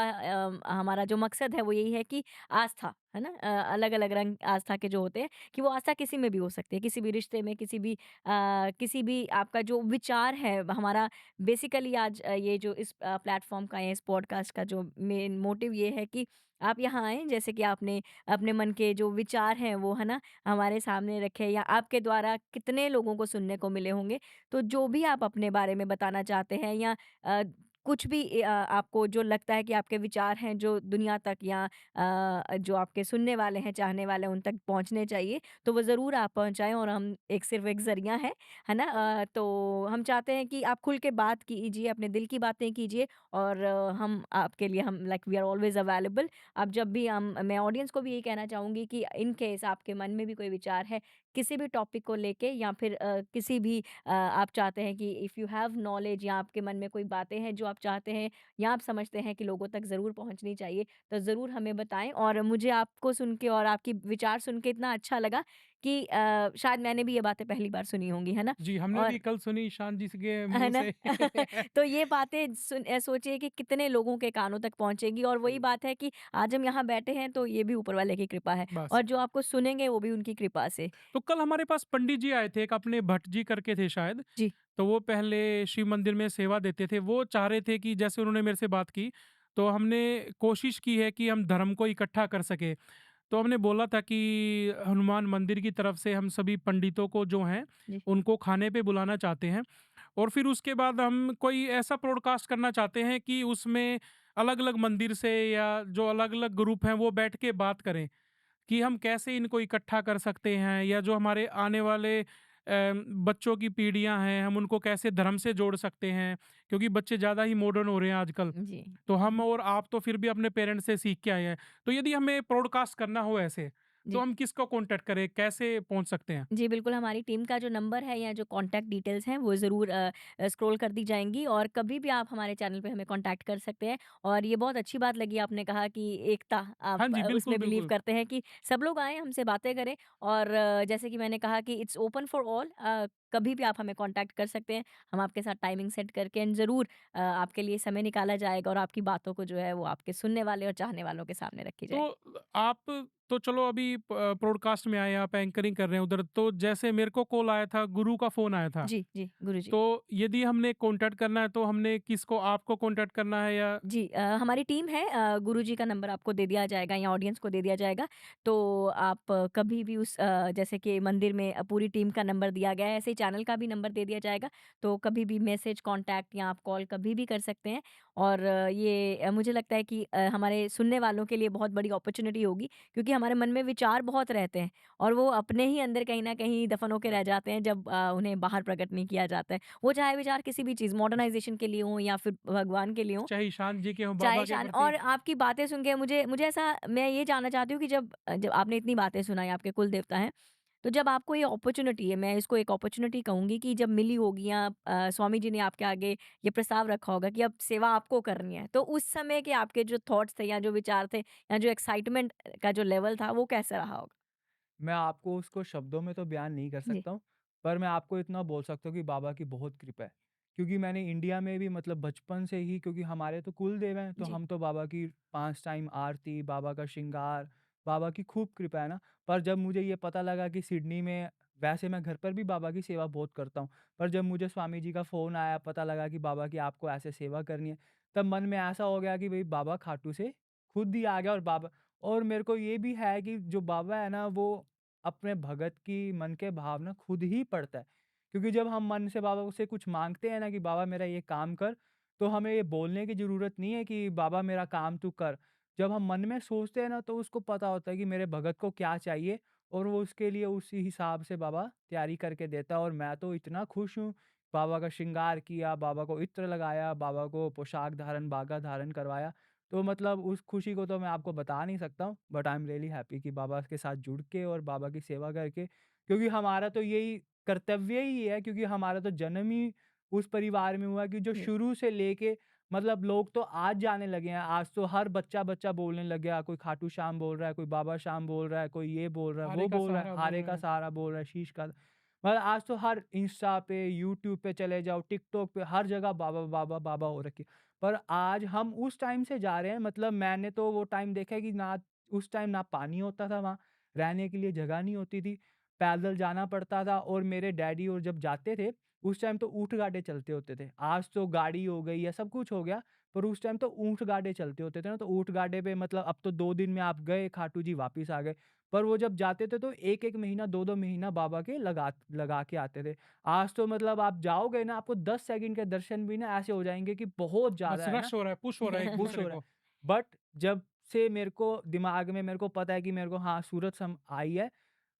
Speaker 2: हमारा जो मकसद है वो यही है कि आस्था है ना, अलग अलग रंग आस्था के जो होते हैं कि वो आस्था किसी में भी हो सकती है, किसी भी रिश्ते में, किसी भी आपका जो विचार है हमारा। बेसिकली आज ये जो इस प्लेटफॉर्म का या इस पॉडकास्ट का जो मेन मोटिव ये है कि आप यहाँ आएँ, जैसे कि आपने अपने मन के जो विचार हैं वो है ना हमारे सामने रखे, या आपके द्वारा कितने लोगों को सुनने को मिले होंगे। तो जो भी आप अपने बारे में बताना चाहते हैं या कुछ भी आपको जो लगता है कि आपके विचार हैं जो दुनिया तक या जो आपके सुनने वाले हैं, चाहने वाले हैं उन तक पहुँचने चाहिए, तो वो ज़रूर आप पहुँचाएँ और हम एक सिर्फ़ एक ज़रिया है ना? तो हम चाहते हैं कि आप खुल के बात कीजिए, अपने दिल की बातें कीजिए और हम आपके लिए हम like we are always available. अब जब भी हम मैं ऑडियंस को भी यही कहना चाहूँगी कि इन केस आपके मन में भी कोई विचार है, किसी भी टॉपिक को लेके या फिर किसी भी आप चाहते हैं कि इफ़ यू हैव नॉलेज या आपके मन में कोई बातें हैं जो आप चाहते हैं या आप समझते हैं कि लोगों तक ज़रूर पहुँचनी चाहिए, तो ज़रूर हमें बताएँ। और मुझे आपको सुन के और आपकी विचार सुन के इतना अच्छा लगा कि शायद मैंने भी ये बातें पहली बार सुनी होंगी, है ना?
Speaker 1: जी, हमने
Speaker 2: और
Speaker 1: भी कल सुनी ईशान जी के
Speaker 2: है
Speaker 1: मुँह
Speaker 2: ना?
Speaker 1: से।
Speaker 2: तो ये बातें सोचिए कि कितने लोगों के कानों तक पहुँचेगी और वही
Speaker 1: सही बात।
Speaker 2: बात है कि आज हम यहाँ बैठे हैं तो ये भी ऊपर वाले की कृपा है
Speaker 1: बस।
Speaker 2: और जो आपको सुनेंगे वो भी उनकी कृपा से।
Speaker 1: तो कल हमारे पास पंडित जी आए थे, एक अपने भट्ट जी करके थे शायद।
Speaker 2: जी,
Speaker 1: तो वो पहले शिव मंदिर में सेवा देते थे। वो चाह रहे थे कि जैसे उन्होंने मेरे से बात की, तो हमने कोशिश की है कि हम धर्म को इकट्ठा कर सकें। तो हमने बोला था कि हनुमान मंदिर की तरफ से हम सभी पंडितों को जो हैं,
Speaker 2: जी,
Speaker 1: उनको खाने पे बुलाना चाहते हैं। और फिर उसके बाद हम कोई ऐसा ब्रॉडकास्ट करना चाहते हैं कि उसमें अलग-अलग मंदिर से या जो अलग-अलग ग्रुप हैं, वो बैठ के बात करें। कि हम कैसे इनको इकट्ठा कर सकते हैं या जो हमारे आने वाले बच्चों की पीढ़ियां हैं हम उनको कैसे धर्म से जोड़ सकते हैं क्योंकि बच्चे ज़्यादा ही मॉडर्न हो रहे हैं आजकल।
Speaker 2: जी।
Speaker 1: तो हम और आप तो फिर भी अपने पेरेंट्स से सीख के आए हैं। तो यदि हमें ब्रॉडकास्ट करना हो ऐसे तो
Speaker 2: जी।
Speaker 1: हम किसको कांटेक्ट करें, कैसे पहुंच सकते हैं?
Speaker 2: जी, बिल्कुल, हमारी टीम का जो नंबर है या जो कॉन्टैक्ट डिटेल्स हैं, वो ज़रूर स्क्रॉल कर दी जाएँगी और कभी भी आप हमारे चैनल पे हमें कॉन्टैक्ट कर सकते हैं। और ये बहुत अच्छी बात लगी आपने कहा कि एकता
Speaker 1: हाँ
Speaker 2: आप
Speaker 1: जी, बिल्कुल
Speaker 2: उसमें बिलीव
Speaker 1: बिल्कुल।
Speaker 2: करते हैं कि सब लोग आएँ, हमसे बातें करें और जैसे कि मैंने कहा कि इट्स ओपन फॉर ऑल, कभी भी आप हमें कॉन्टैक्ट कर सकते हैं। हम आपके साथ टाइमिंग सेट करके एंड ज़रूर आपके लिए समय निकाला जाएगा और आपकी बातों को जो है वो आपके सुनने वाले और चाहने वालों के सामने रखी जाएगी।
Speaker 1: तो आप तो चलो अभी ब्रॉडकास्ट में आए, आप एंकरिंग कर रहे हैं उधर, तो जैसे मेरे को कॉल आया था, गुरु का फोन आया था।
Speaker 2: जी, जी, गुरुजी।
Speaker 1: तो यदि हमने कॉन्टैक्ट करना है तो हमने किसको, आपको कॉन्टैक्ट करना है या?
Speaker 2: जी, हमारी टीम है, गुरुजी का नंबर आपको दे दिया जाएगा या ऑडियंस को दे दिया जाएगा। तो आप कभी भी उस जैसे कि मंदिर में पूरी टीम का नंबर दिया गया है, ऐसे ही चैनल का भी नंबर दे दिया जाएगा। तो कभी भी मैसेज, कॉन्टैक्ट या आप कॉल कभी भी कर सकते हैं। और ये मुझे लगता है कि हमारे सुनने वालों के लिए बहुत बड़ी अपॉर्च्युनिटी होगी, क्योंकि हमारे मन में विचार बहुत रहते हैं और वो अपने ही अंदर कहीं न कहीं दफ़न होके रह जाते हैं जब उन्हें बाहर प्रकट नहीं किया जाता है। वो चाहे विचार किसी भी चीज़ मॉडर्नाइज़ेशन के लिए हों या फिर भगवान के लिए हों।
Speaker 1: चाहे ईशान जी के हों, बाबा
Speaker 2: चाहे
Speaker 1: के
Speaker 2: शान
Speaker 1: प्रति?
Speaker 2: और आपकी बातें सुन के मुझे मुझे ऐसा मैं ये जानना चाहती हूँ कि जब आपने इतनी बातें सुनाई, आपके कुल देवता हैं, तो जब आपको ये अपॉर्च्युनिटी है, मैं इसको एक अपॉर्च्युनिटी कहूँगी कि जब मिली होगी या स्वामी जी ने आपके आगे ये प्रस्ताव रखा होगा कि अब सेवा आपको करनी है, तो उस समय के आपके जो थॉट्स थे या जो विचार थे या जो एक्साइटमेंट का जो लेवल था, वो कैसा रहा होगा?
Speaker 3: मैं आपको उसको शब्दों में तो बयान नहीं कर
Speaker 2: जी,
Speaker 3: सकता हूँ, पर मैं आपको इतना बोल सकता हूँ कि बाबा की बहुत कृपा है। क्योंकि मैंने इंडिया में भी मतलब बचपन से ही, क्योंकि हमारे तो कुलदेव हैं, तो
Speaker 2: जी,
Speaker 3: हम तो बाबा की 5 टाइम आरती, बाबा का श्रृंगार, बाबा की खूब कृपा है ना। पर जब मुझे ये पता लगा कि सिडनी में, वैसे मैं घर पर भी बाबा की सेवा बहुत करता हूँ, पर जब मुझे स्वामी जी का फ़ोन आया, पता लगा कि बाबा की आपको ऐसे सेवा करनी है, तब मन में ऐसा हो गया कि भई बाबा खाटू से खुद ही आ गया, और बाबा, और मेरे को ये भी है कि जो बाबा है ना, वो अपने भगत की मन के भाव ना खुद ही पढ़ता है। क्योंकि जब हम मन से बाबा से कुछ माँगते हैं ना कि बाबा मेरा ये काम कर, तो हमें ये बोलने की ज़रूरत नहीं है कि बाबा मेरा काम तू कर। जब हम मन में सोचते हैं ना, तो उसको पता होता है कि मेरे भगत को क्या चाहिए, और वो उसके लिए उसी हिसाब से बाबा तैयारी करके देता है। और मैं तो इतना खुश हूँ, बाबा का श्रृंगार किया, बाबा को इत्र लगाया, बाबा को पोशाक धारण, बागा धारण करवाया। तो मतलब उस खुशी को तो मैं आपको बता नहीं सकता हूँ, but I am really happy कि बाबा के साथ जुड़ के और बाबा की सेवा करके, क्योंकि हमारा तो यही कर्तव्य ही है, क्योंकि हमारा तो जन्म ही उस परिवार में हुआ है कि जो
Speaker 2: जी।
Speaker 3: शुरू से लेके, मतलब लोग तो आज जाने लगे हैं, आज तो हर बच्चा-बच्चा बोलने लग गया, कोई खाटू श्याम बोल रहा है, कोई बाबा श्याम बोल रहा है, कोई ये बोल रहा है,
Speaker 1: हारे
Speaker 3: वो
Speaker 1: का
Speaker 3: बोल रहा है,
Speaker 1: सहारा बोल
Speaker 3: हारे
Speaker 1: रहे
Speaker 3: का
Speaker 1: हैं।
Speaker 3: सहारा बोल रहा है, शीश का, मतलब आज तो हर इंस्टा पे, यूट्यूब पे चले जाओ, टिकटॉक पे, हर जगह बाबा, बाबा, बाबा हो रखी है। पर आज हम उस टाइम से जा रहे हैं, मतलब मैंने तो वो टाइम देखा है कि ना उस टाइम ना पानी होता था वहाँ, रहने के लिए जगह नहीं होती थी, पैदल जाना पड़ता था, और मेरे डैडी और जब जाते थे, उस टाइम तो ऊँट-गाड़े चलते होते थे। आज तो गाड़ी हो गई है, सब कुछ हो गया, पर उस टाइम तो ऊँट-गाड़े चलते होते थे ना, तो ऊँट-गाड़े पे मतलब अब तो 2 दिन में आप गए, खाटू जी वापिस आ गए। पर वो जब जाते थे तो 1-1 महीना, 2-2 महीना बाबा के लगा लगा के आते थे। आज तो मतलब आप जाओगे ना, आपको 10 सेकंड के दर्शन भी ना ऐसे हो जाएँगे कि बहुत
Speaker 1: बस
Speaker 3: ज़्यादा है ना,
Speaker 1: रश हो रहा है, पुश हो रहा है एक
Speaker 3: पुश
Speaker 1: दूसरे
Speaker 3: हो रहा है।
Speaker 1: को।
Speaker 3: बट जब से मेरे को दिमाग में मेरे को पता है कि मेरे को हाँ, सूरत सम आई है,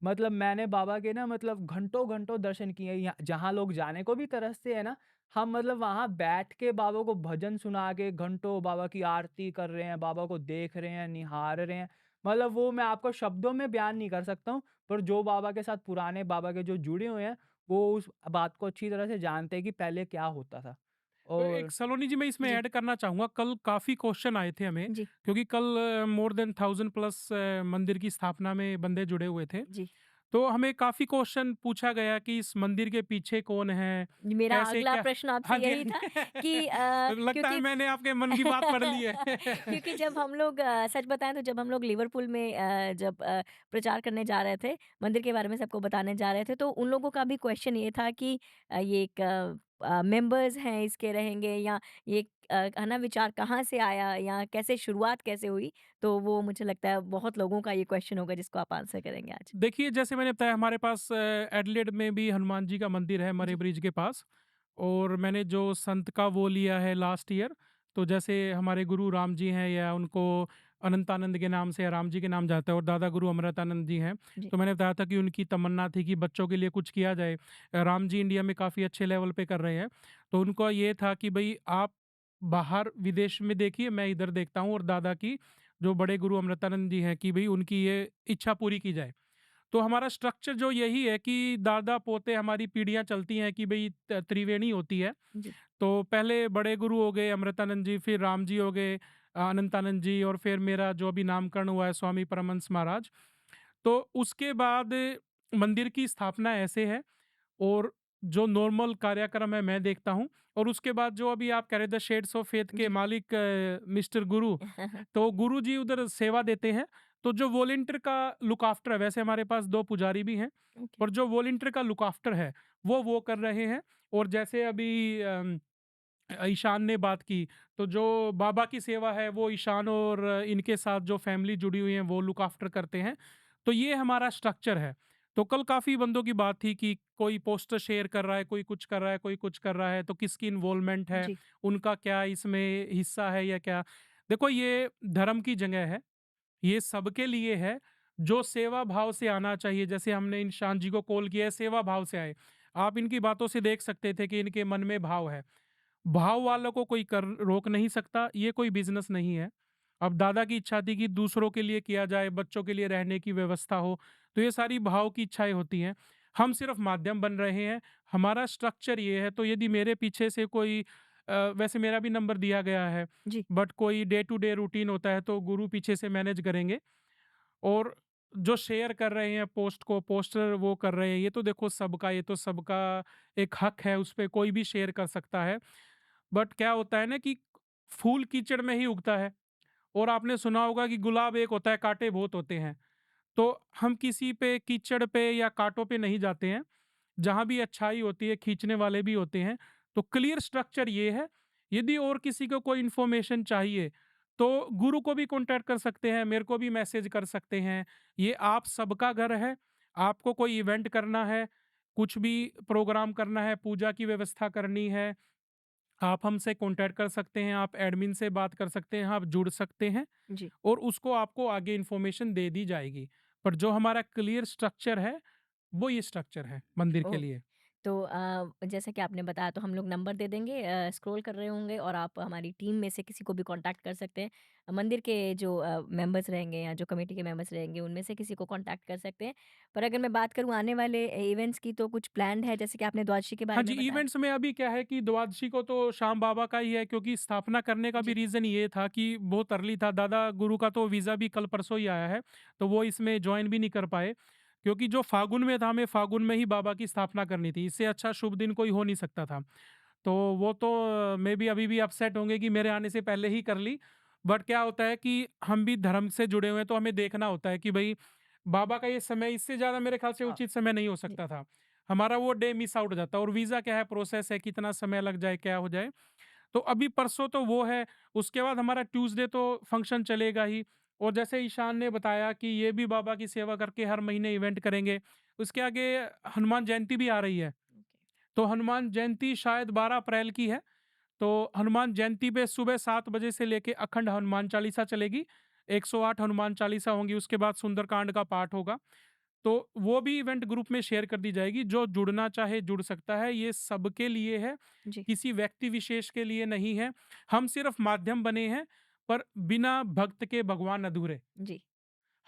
Speaker 3: मतलब मैंने बाबा के ना मतलब घंटों-घंटों दर्शन किए हैं। यहाँ जहाँ लोग जाने को भी तरसते हैं ना, हम मतलब वहाँ बैठ के बाबा को भजन सुना के घंटों बाबा की आरती कर रहे हैं, बाबा को देख रहे हैं, निहार रहे हैं। मतलब वो मैं आपको शब्दों में बयान नहीं कर सकता हूँ, पर जो बाबा के साथ पुराने बाबा के जो जुड़े हुए हैं, वो उस बात को अच्छी तरह से जानते हैं कि पहले क्या होता था।
Speaker 1: एक
Speaker 3: और
Speaker 1: सलोनी जी मैं इसमें
Speaker 2: जी,
Speaker 1: ऐड करना चाहूँगा, कल काफ़ी क्वेश्चन आए थे हमें,
Speaker 2: जी,
Speaker 1: क्योंकि कल मोर देन 1000 प्लस मंदिर की स्थापना में बंदे जुड़े हुए थे।
Speaker 2: जी।
Speaker 1: तो हमें काफ़ी क्वेश्चन पूछा गया कि इस मंदिर के पीछे कौन है?
Speaker 2: मेरा
Speaker 1: कैसे
Speaker 2: अगला
Speaker 1: क्या?
Speaker 2: प्रश्न आपसे
Speaker 1: हाँ जी,
Speaker 2: यही था कि
Speaker 1: लगता है
Speaker 2: क्योंकि
Speaker 1: मैंने आपके मन की बात पढ़ ली है।
Speaker 2: क्योंकि जब हम लोग सच बताएँ तो जब हम लोग लिवरपूल में जब प्रचार करने जा रहे थे, मंदिर के बारे में सबको बताने जा रहे थे, तो उन लोगों का भी क्वेश्चन ये था कि ये एक मेंबर्स हैं इसके रहेंगे, या ये है ना, विचार कहाँ से आया या कैसे शुरुआत कैसे हुई? तो वो मुझे लगता है बहुत लोगों का ये क्वेश्चन होगा जिसको आप आंसर करेंगे आज।
Speaker 1: देखिए, जैसे मैंने बताया हमारे पास एडिलेड में भी हनुमान जी का मंदिर है मरे
Speaker 2: जी,
Speaker 1: ब्रिज के पास, और मैंने जो संत का वो लिया है लास्ट ईयर, तो जैसे हमारे गुरु राम जी हैं या उनको अनंतानंद के नाम से या राम जी के नाम जाता है, और दादा गुरु अमृतानंद जी हैं।
Speaker 2: जी,
Speaker 1: तो मैंने बताया था कि उनकी तमन्ना थी कि बच्चों के लिए कुछ किया जाए। राम जी इंडिया में काफ़ी अच्छे लेवल पे कर रहे हैं, तो उनका ये था कि भई आप बाहर विदेश में देखिए, मैं इधर देखता हूँ, और दादा की जो बड़े गुरु अमृतानंद जी हैं कि भई उनकी ये इच्छा पूरी की जाए। तो हमारा स्ट्रक्चर जो यही है कि दादा पोते हमारी पीढ़ियाँ चलती हैं कि भई त्रिवेणी होती है।
Speaker 2: जी,
Speaker 1: तो पहले बड़े गुरु हो गए अमृतानंद जी, फिर राम जी हो गए, अनंतानंद जी, और फिर मेरा जो अभी नामकरण हुआ है स्वामी परमहंस महाराज। तो उसके बाद मंदिर की स्थापना ऐसे है, और जो नॉर्मल कार्यक्रम है मैं देखता हूँ, और उसके बाद जो अभी आप कह रहे थे शेड्स ऑफ फेथ के
Speaker 2: जी।
Speaker 1: मालिक मिस्टर गुरु, तो गुरु जी उधर सेवा देते हैं। तो जो वॉलंटियर का लुक आफ्टर है, वैसे हमारे पास 2 पुजारी भी हैं,
Speaker 2: ओके,
Speaker 1: और जो वॉलंटियर का लुक आफ्टर है, वो कर रहे हैं। और जैसे अभी ईशान ने बात की, तो जो बाबा की सेवा है वो ईशान और इनके साथ जो फैमिली जुड़ी हुई है वो लुक आफ्टर करते हैं। तो ये हमारा स्ट्रक्चर है। तो कल काफ़ी बंदों की बात थी कि कोई पोस्टर शेयर कर रहा है, कोई कुछ कर रहा है, कोई कुछ कर रहा है, तो किसकी इन्वॉल्वमेंट है,
Speaker 2: जी,
Speaker 1: उनका क्या इसमें हिस्सा है या क्या? देखो, ये धर्म की जगह है, ये सबके लिए है, जो सेवा भाव से आना चाहिए। जैसे हमने ईशान जी को कॉल किया है, सेवा भाव से आए। आप इनकी बातों से देख सकते थे कि इनके मन में भाव है। भाव वालों को कोई कर रोक नहीं सकता, ये कोई बिज़नेस नहीं है। अब दादा की इच्छा थी कि दूसरों के लिए किया जाए, बच्चों के लिए रहने की व्यवस्था हो, तो ये सारी भाव की इच्छाएँ होती हैं। हम सिर्फ़ माध्यम बन रहे हैं, हमारा स्ट्रक्चर ये है, तो यदि मेरे पीछे से कोई वैसे मेरा भी नंबर दिया गया है,
Speaker 2: जी,
Speaker 1: बट कोई डे टू डे रूटीन होता है, तो गुरु पीछे से मैनेज करेंगे। और जो शेयर कर रहे हैं पोस्ट को, पोस्टर वो कर रहे हैं, ये तो देखो सबका, ये तो सबका एक हक है, उस पे कोई भी शेयर कर सकता है। बट क्या होता है ना कि फूल कीचड़ में ही उगता है, और आपने सुना होगा कि गुलाब एक होता है, कांटे बहुत होते हैं। तो हम किसी पे कीचड़ पे या कांटों पे नहीं जाते हैं, जहाँ भी अच्छाई होती है खींचने वाले भी होते हैं। तो क्लियर स्ट्रक्चर ये है, यदि और किसी को कोई इन्फॉर्मेशन चाहिए, तो गुरु को भी कॉन्टैक्ट कर सकते हैं, मेरे को भी मैसेज कर सकते हैं। ये आप सबका घर है, आपको कोई इवेंट करना है, कुछ भी प्रोग्राम करना है, पूजा की व्यवस्था करनी है, आप हमसे कॉन्टैक्ट कर सकते हैं, आप एडमिन से बात कर सकते हैं, आप जुड़ सकते हैं
Speaker 2: जी।
Speaker 1: और उसको आपको आगे इन्फॉर्मेशन दे दी जाएगी। पर जो हमारा क्लियर स्ट्रक्चर है, वो ये स्ट्रक्चर है मंदिर के
Speaker 2: ओह!
Speaker 1: लिए।
Speaker 2: तो जैसा कि आपने बताया तो हम लोग नंबर दे देंगे, स्क्रॉल कर रहे होंगे और आप हमारी टीम में से किसी को भी कॉन्टैक्ट कर सकते हैं। मंदिर के जो मेंबर्स रहेंगे या जो कमेटी के मेंबर्स रहेंगे उनमें से किसी को कॉन्टैक्ट कर सकते हैं। पर अगर मैं बात करूँ आने वाले इवेंट्स की तो कुछ प्लान्ड है जैसे कि आपने द्वादशी के
Speaker 1: हाँ
Speaker 2: बारे
Speaker 1: जी,
Speaker 2: में बताया?
Speaker 1: इवेंट्स में अभी क्या है कि द्वादशी को तो श्याम बाबा का ही है, क्योंकि स्थापना करने का भी
Speaker 2: जी,
Speaker 1: रीज़न ये था कि बहुत अर्ली था। दादा गुरु का तो वीज़ा भी कल परसों ही आया है, तो वो इसमें जॉइन भी नहीं कर पाए, क्योंकि जो फाल्गुन में था, हमें फाल्गुन में ही बाबा की स्थापना करनी थी। इससे अच्छा शुभ दिन कोई हो नहीं सकता था। तो वो तो मे बी अभी भी अपसेट होंगे कि मेरे आने से पहले ही कर ली। बट क्या होता है कि हम भी धर्म से जुड़े हुए हैं, तो हमें देखना होता है कि भई बाबा का ये समय, इससे ज़्यादा मेरे ख़्याल से
Speaker 3: हाँ,
Speaker 1: उचित समय नहीं हो
Speaker 2: जी,
Speaker 1: सकता था। हमारा वो डे मिस आउट हो जाता है, और वीज़ा क्या है, प्रोसेस है, कितना समय लग जाए, क्या हो जाए। तो अभी परसों तो वो है, उसके बाद हमारा ट्यूसडे तो फंक्शन चलेगा ही। और जैसे ईशान ने बताया कि ये भी बाबा की सेवा करके हर महीने इवेंट करेंगे। उसके आगे हनुमान जयंती भी आ रही है।
Speaker 2: ओके,
Speaker 1: तो हनुमान जयंती शायद 12 अप्रैल की है। तो हनुमान जयंती पे सुबह 7 बजे से लेके अखंड हनुमान चालीसा चलेगी। 108 हनुमान चालीसा होंगी, उसके बाद सुंदरकांड का पाठ होगा। तो वो भी इवेंट ग्रुप में शेयर कर दी जाएगी। जो जुड़ना चाहे जुड़ सकता है, ये सबके लिए है,
Speaker 2: जी,
Speaker 1: किसी व्यक्ति विशेष के लिए नहीं है। हम सिर्फ माध्यम बने हैं, पर बिना भक्त के भगवान अधूरे।
Speaker 2: जी,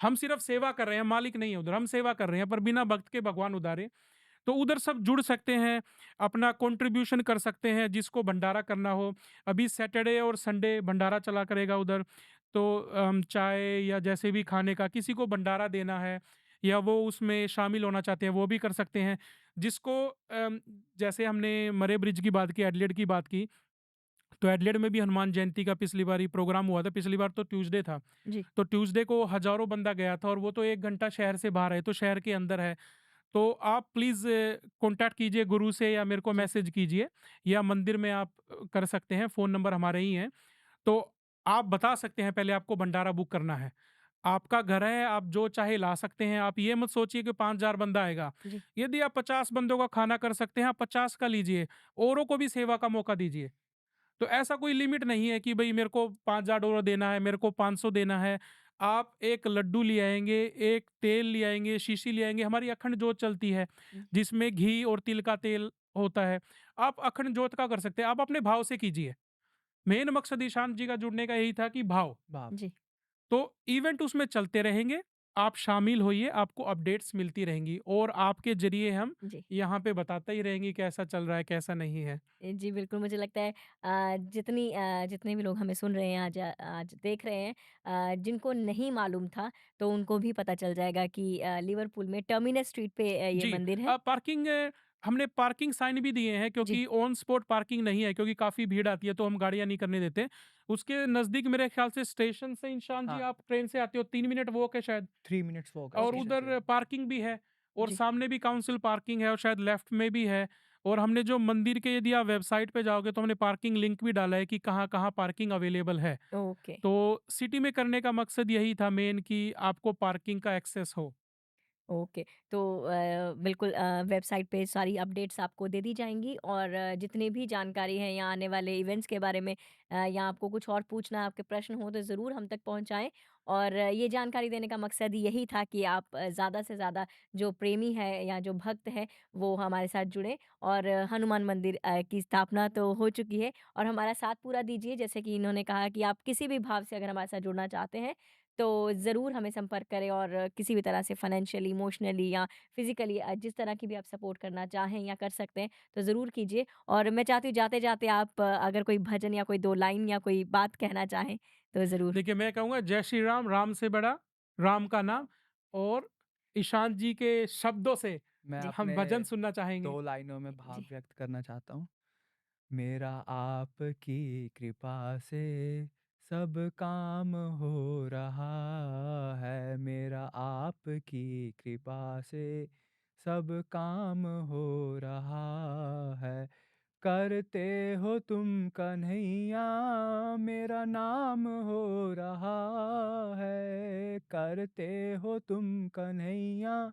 Speaker 1: हम सिर्फ सेवा कर रहे हैं, मालिक नहीं है उधर, हम सेवा कर रहे हैं, पर बिना भक्त के भगवान उधारे। तो उधर सब जुड़ सकते हैं, अपना कंट्रीब्यूशन कर सकते हैं, जिसको भंडारा करना हो। अभी सैटरडे और संडे भंडारा चला करेगा उधर। तो चाय या जैसे भी खाने का किसी को भंडारा देना है, या वो उसमें शामिल होना चाहते हैं, वो भी कर सकते हैं। जिसको जैसे हमने मरे ब्रिज की बात की, एडिलेड की बात की, तो एडिलेड में भी हनुमान जयंती का पिछली बार ही प्रोग्राम हुआ था। पिछली बार तो ट्यूसडे था।
Speaker 2: जी,
Speaker 1: तो ट्यूसडे को हज़ारों बंदा गया था, और वो तो 1 घंटा शहर से बाहर है, तो शहर के अंदर है। तो आप प्लीज़ कॉन्टैक्ट कीजिए गुरु से, या मेरे को
Speaker 2: जी,
Speaker 1: मैसेज कीजिए, या मंदिर में आप कर सकते हैं, फ़ोन नंबर हमारे ही हैं। तो आप बता सकते हैं, पहले आपको भंडारा बुक करना है। आपका घर है, आप जो चाहे ला सकते हैं। आप ये मत सोचिए कि 5000 बंदा आएगा।
Speaker 2: जी,
Speaker 1: यदि आप 50 बंदों का खाना कर सकते हैं, आप 50 का लीजिए, औरों को भी सेवा का मौका दीजिए। तो ऐसा कोई लिमिट नहीं है कि भई मेरे को $5000 देना है, मेरे को 500 देना है। आप एक लड्डू ले आएँगे, एक तेल ले आएँगे, शीशी ले आएँगे, हमारी अखंड जोत चलती है,
Speaker 2: हुँ,
Speaker 1: जिसमें घी और तिल का तेल होता है। आप अखंड जोत का कर सकते हैं, आप अपने भाव से कीजिए। मेन मकसद ईशान जी का जुड़ने का यही था कि भाव।
Speaker 3: बाप
Speaker 2: जी,
Speaker 1: तो इवेंट उसमें चलते रहेंगे, आप शामिल होइए, आपको अपडेट्स मिलती रहेंगी, और आपके ज़रिए हम
Speaker 2: जी।
Speaker 1: यहाँ पे बताते ही रहेंगे कैसा चल रहा है, कैसा नहीं है।
Speaker 2: जी, बिल्कुल, मुझे लगता है जितने भी लोग हमें सुन रहे हैं आज आज देख रहे हैं, जिनको नहीं मालूम था, तो उनको भी पता चल जाएगा कि लिवरपूल में टर्मिनस स्ट्रीट पे ये
Speaker 1: जी,
Speaker 2: मंदिर है।
Speaker 1: पार्किंग हमने पार्किंग साइन भी दिए हैं,
Speaker 2: जी,
Speaker 1: क्योंकि ऑन स्पॉट पार्किंग नहीं है, क्योंकि काफ़ी भीड़ आती है, तो हम गाड़ियाँ नहीं करने देते। उसके नज़दीक मेरे ख़्याल से स्टेशन से, इंशान जी
Speaker 3: हाँ,
Speaker 1: आप ट्रेन से आते हो, 3 मिनट वॉक है शायद।
Speaker 3: 3 मिनट्स वॉक है
Speaker 1: और
Speaker 2: ओके,
Speaker 3: स्टेशन से।
Speaker 1: उधर पार्किंग भी है, और
Speaker 2: जी,
Speaker 1: सामने भी काउंसिल पार्किंग है, और शायद लेफ्ट में भी है। और हमने जो मंदिर के, यदि आप वेबसाइट पे जाओगे, तो हमने पार्किंग लिंक भी डाला है कि कहाँ-कहाँ पार्किंग अवेलेबल है।
Speaker 2: ओके।
Speaker 1: तो सिटी में करने का मकसद यही था मेन, कि आपको पार्किंग का एक्सेस हो।
Speaker 2: ओके, तो बिल्कुल वेबसाइट पे सारी अपडेट्स आपको दे दी जाएँगी और जितनी भी जानकारी है या आने वाले इवेंट्स के बारे में, या आपको कुछ और पूछना है, आपके प्रश्न हो तो ज़रूर हम तक पहुँचाएँ। और ये जानकारी देने का मकसद यही था कि आप ज़्यादा से ज़्यादा जो प्रेमी है या जो भक्त है, वो हमारे साथ जुड़ें और हनुमान मंदिर की स्थापना तो हो चुकी है और हमारा साथ पूरा दीजिए। जैसे कि इन्होंने कहा कि आप किसी भी भाव से अगर हमारे साथ जुड़ना चाहते हैं, तो ज़रूर हमें संपर्क करें और किसी भी तरह से फाइनेंशियली, इमोशनली या फिज़िकली जिस तरह की भी आप सपोर्ट करना चाहें या कर सकते हैं, तो ज़रूर कीजिए। और मैं चाहती हूँ जाते-जाते आप अगर कोई भजन या कोई 2 लाइन या कोई बात कहना चाहें, तो ज़रूर।
Speaker 1: देखिए, मैं कहूँगा जय श्री राम, राम से बड़ा राम का नाम, और ईशान जी के शब्दों से
Speaker 3: मैं
Speaker 2: जी,
Speaker 1: हम
Speaker 3: अपने
Speaker 1: भजन सुनना चाहेंगे।
Speaker 3: 2 लाइनों में
Speaker 2: जी।
Speaker 3: भाव व्यक्त करना चाहता हूँ। मेरा आपकी कृपा से सब काम हो रहा है, मेरा आपकी कृपा से सब काम हो रहा है। करते हो तुम कन्हैया, मेरा नाम हो रहा है। करते हो तुम कन्हैया,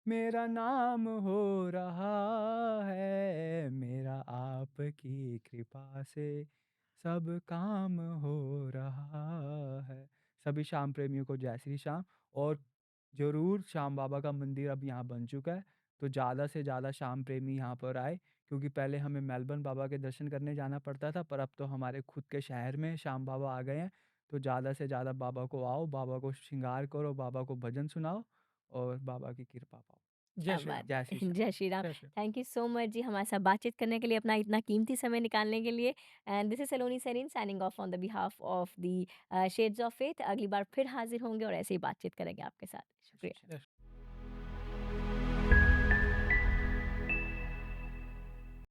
Speaker 3: मेरा नाम हो रहा है। मेरा आपकी कृपा से सब काम हो रहा है। सभी श्याम प्रेमियों को जय श्री श्याम। और ज़रूर श्याम बाबा का मंदिर अब यहाँ बन चुका है, तो ज़्यादा से ज़्यादा श्याम प्रेमी यहाँ पर आए, क्योंकि पहले हमें मेलबर्न बाबा के दर्शन करने जाना पड़ता था, पर अब तो हमारे खुद के शहर में श्याम बाबा आ गए हैं। तो ज़्यादा से ज़्यादा बाबा को आओ, बाबा को श्रृंगार करो, बाबा को भजन सुनाओ और बाबा की कृपा पाओ।
Speaker 1: जय
Speaker 2: क्या
Speaker 1: श्री
Speaker 2: बात
Speaker 1: राम।
Speaker 3: जय श्री
Speaker 2: है!
Speaker 3: श्याम।
Speaker 2: जय श्री राम।
Speaker 1: जय Shri Ram.
Speaker 2: Thank you so much जी हमारे साथ बातचीत करने के लिए, अपना इतना कीमती समय निकालने के लिए। एंड दिस इज़ सलोनी सेरिन signing off on the behalf of the Shades of Faith. अगली बार फिर हाज़िर होंगे और ऐसे ही बातचीत करेंगे आपके साथ।
Speaker 3: जय श्री
Speaker 2: शुक्रिया।
Speaker 3: श्याम।
Speaker 1: जय